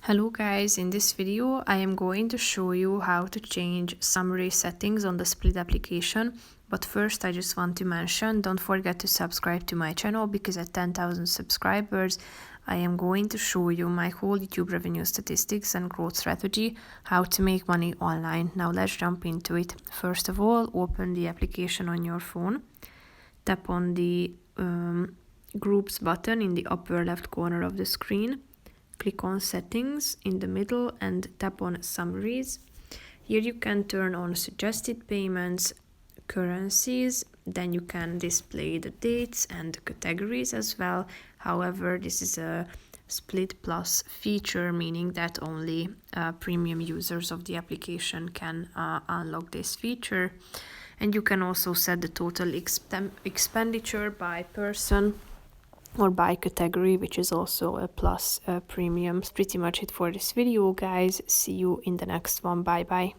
Hello guys, in this video I am going to show you how to change summary settings on the Splid application. But first I just want to mention, don't forget to subscribe to my channel because at 10,000 subscribers I am going to show you my whole YouTube revenue statistics and growth strategy, how to make money online. Now let's jump into it. First of all, open the application on your phone, tap on the groups button in the upper left corner of the screen. Click on settings in the middle and tap on summaries. Here you can turn on suggested payments, currencies, then you can display the dates and categories as well. However, this is a Splid Plus feature, meaning that only premium users of the application can unlock this feature. And you can also set the total expenditure by person or by category, which is also a plus premium. That's pretty much it for this video, guys. See you in the next one. Bye bye.